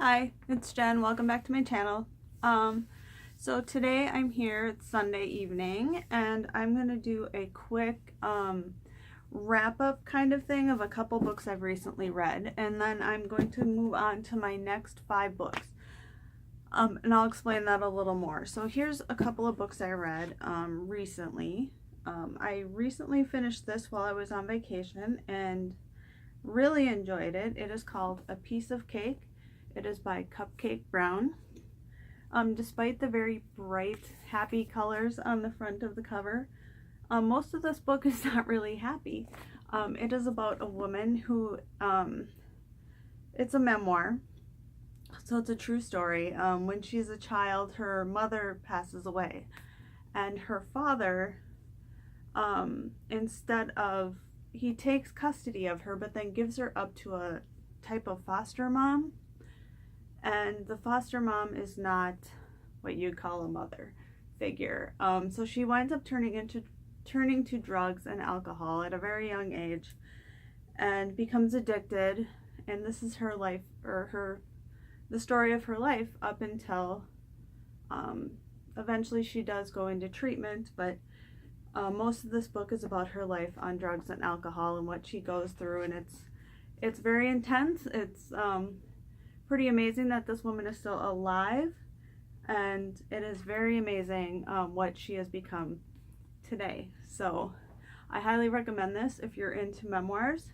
Hi, it's Jen. Welcome back to my channel. So today I'm here, it's Sunday evening, and I'm going to do a quick wrap-up kind of thing of a couple books I've recently read, and then I'm going to move on to my next 5 books. And I'll explain that a little more. So here's a couple of books I read recently. I recently finished this while I was on vacation and really enjoyed it. It is called A Piece of Cake. It is by Cupcake Brown. Despite the very bright, happy colors on the front of the cover, most of this book is not really happy. It is about a woman who, it's a memoir, so it's a true story. When she's a child, her mother passes away, and her father, instead of, he takes custody of her, but then gives her up to a type of foster mom. And the foster mom is not what you'd call a mother figure. So she winds up turning to drugs and alcohol at a very young age and becomes addicted. And this is her life, or the story of her life up until eventually she does go into treatment. But most of this book is about her life on drugs and alcohol and what she goes through. And it's very intense. It's pretty amazing that this woman is still alive, and it is very amazing what she has become today. So I highly recommend this if you're into memoirs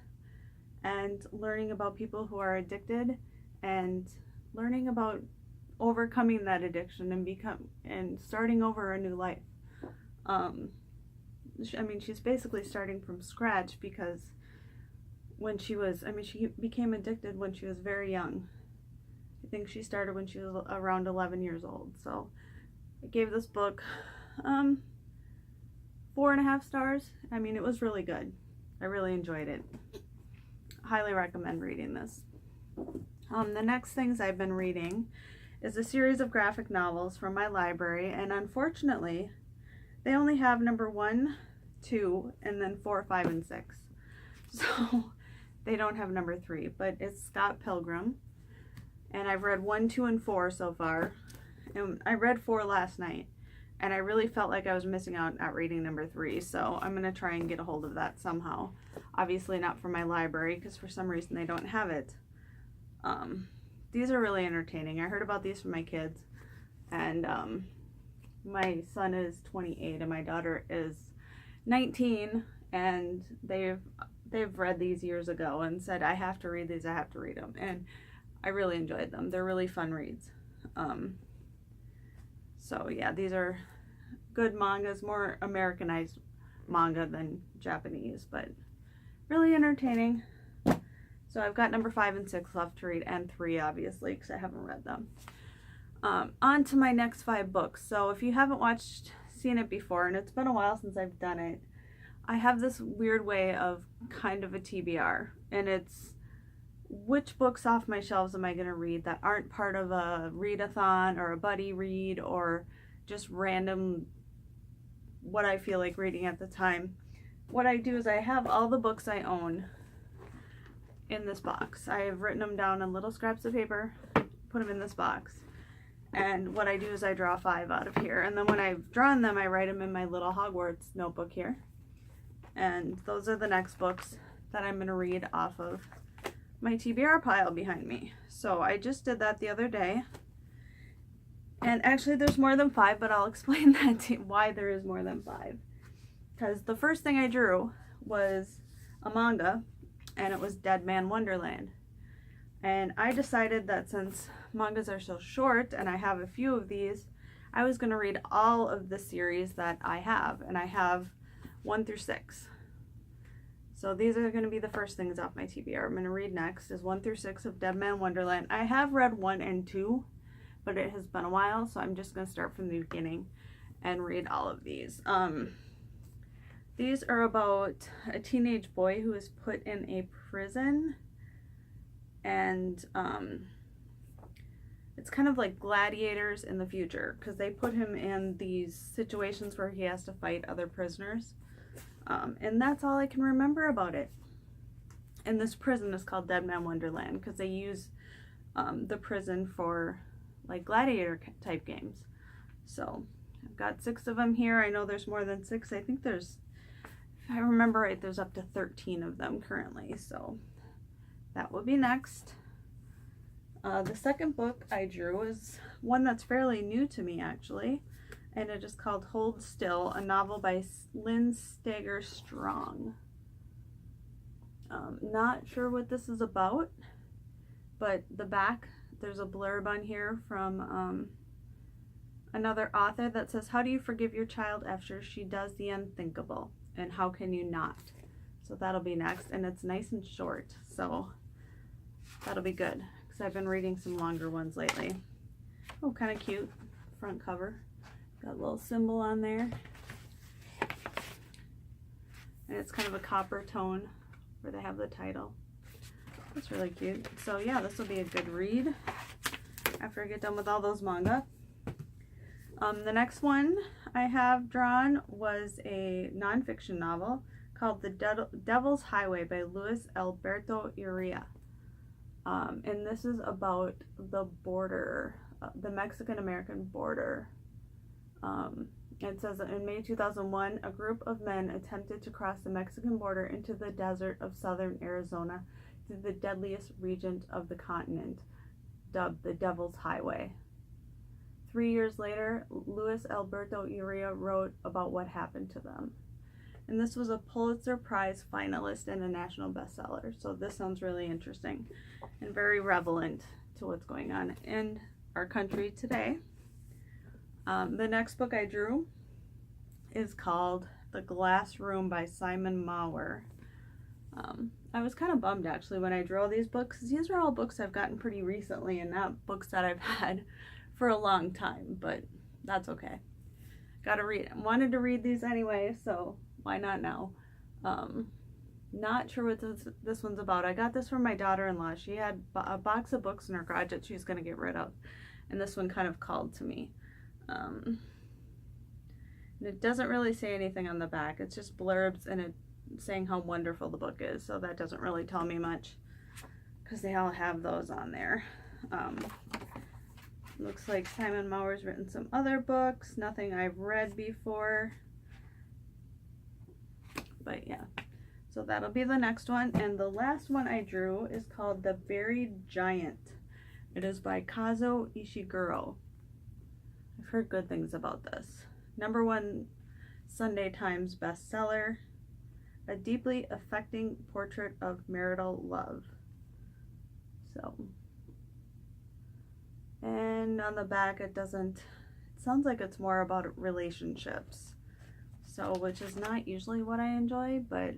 and learning about people who are addicted and learning about overcoming that addiction and starting over a new life. I mean, she's basically starting from scratch because she became addicted when she was very young. I think she started when she was around 11 years old. So I gave this book 4.5 stars. I mean, it was really good. I really enjoyed it. Highly recommend reading this. The next things I've been reading is a series of graphic novels from my library, and unfortunately they only have number 1, 2, and then 4, 5, and 6. So they don't have number 3, but it's Scott Pilgrim. And I've read 1, 2, and 4 so far. And I read 4 last night. And I really felt like I was missing out at reading number 3. So I'm going to try and get a hold of that somehow. Obviously not from my library, because for some reason they don't have it. These are really entertaining. I heard about these from my kids. And my son is 28 and my daughter is 19. And they've read these years ago and said, I have to read these, I have to read them. And I really enjoyed them. They're really fun reads. So yeah, these are good mangas, more Americanized manga than Japanese, but really entertaining. So I've got number 5 and 6 left to read, and 3 obviously, because I haven't read them. On to my next 5 books. So if you haven't seen it before, and it's been a while since I've done it, I have this weird way of kind of a TBR, and it's which books off my shelves am I going to read that aren't part of a readathon or a buddy read or just random what I feel like reading at the time. What I do is I have all the books I own in this box. I have written them down on little scraps of paper, put them in this box. And what I do is I draw 5 out of here. And then when I've drawn them, I write them in my little Hogwarts notebook here. And those are the next books that I'm going to read off of my TBR pile behind me. So I just did that the other day. And actually there's more than 5, but I'll explain why there is more than 5. Because the first thing I drew was a manga, and it was Deadman Wonderland. And I decided that since mangas are so short, and I have a few of these, I was going to read all of the series that I have. And I have 1 through 6. So these are going to be the first things off my TBR. I'm going to read next is 1 through 6 of Deadman Wonderland. I have read 1 and 2, but it has been a while, so I'm just going to start from the beginning and read all of these. These are about a teenage boy who is put in a prison, and it's kind of like gladiators in the future, because they put him in these situations where he has to fight other prisoners. And that's all I can remember about it. And this prison is called Deadman Wonderland because they use the prison for like gladiator type games. So I've got 6 of them here. I know there's more than 6. I think there's, if I remember right, there's up to 13 of them currently. So that will be next. The second book I drew is one that's fairly new to me actually, and it is called Hold Still, a novel by Lynn Steger Strong. Not sure what this is about, but the back, there's a blurb on here from another author that says, how do you forgive your child after she does the unthinkable, and how can you not? So that'll be next, and it's nice and short, so that'll be good, because I've been reading some longer ones lately. Oh, kind of cute front cover. Got a little symbol on there, and it's kind of a copper tone where they have the title. That's really cute. So yeah, this will be a good read after I get done with all those manga. The next one I have drawn was a nonfiction novel called The Devil's Highway by Alberto Urrea. And this is about the border, the Mexican-American border. It says that in May 2001, a group of men attempted to cross the Mexican border into the desert of southern Arizona through the deadliest region of the continent, dubbed the Devil's Highway. 3 years later, Alberto Urrea wrote about what happened to them. And this was a Pulitzer Prize finalist and a national bestseller. So this sounds really interesting and very relevant to what's going on in our country today. The next book I drew is called The Glass Room by Simon Mawer. I was kind of bummed actually when I drew all these books. These are all books I've gotten pretty recently and not books that I've had for a long time, but that's okay. Gotta read it. Wanted to read these anyway, so why not now? Not sure what this one's about. I got this from my daughter-in-law. She had a box of books in her garage that she was going to get rid of, and this one kind of called to me. And it doesn't really say anything on the back. It's just blurbs and it saying how wonderful the book is, so that doesn't really tell me much because they all have those on there. Looks like Simon Mawer's written some other books, nothing I've read before, but yeah, so that'll be the next one. And the last one I drew is called The Buried Giant. It is by Kazuo Ishiguro. I've heard good things about this. #1 Sunday Times bestseller, a deeply affecting portrait of marital love. So, and on the back it sounds like it's more about relationships. So, which is not usually what I enjoy, but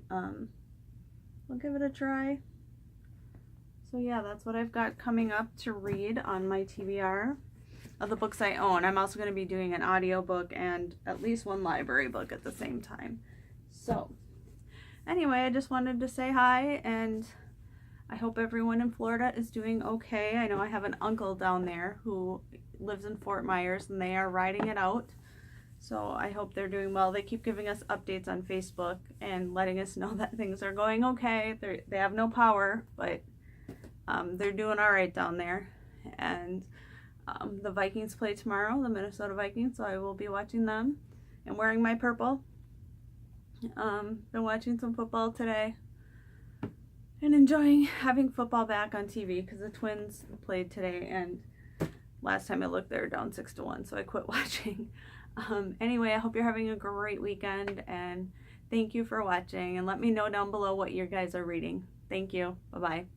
we'll give it a try. So yeah, that's what I've got coming up to read on my TBR of the books I own. I'm also going to be doing an audiobook and at least one library book at the same time. So anyway, I just wanted to say hi, and I hope everyone in Florida is doing okay. I know I have an uncle down there who lives in Fort Myers, and they are riding it out. So I hope they're doing well. They keep giving us updates on Facebook and letting us know that things are going okay. They have no power, but they're doing all right down there. And the Vikings play tomorrow, the Minnesota Vikings, so I will be watching them and wearing my purple. Been watching some football today and enjoying having football back on TV because the Twins played today, and last time I looked they were down 6-1, so I quit watching. Anyway, I hope you're having a great weekend, and thank you for watching, and let me know down below what you guys are reading. Thank you. Bye-bye.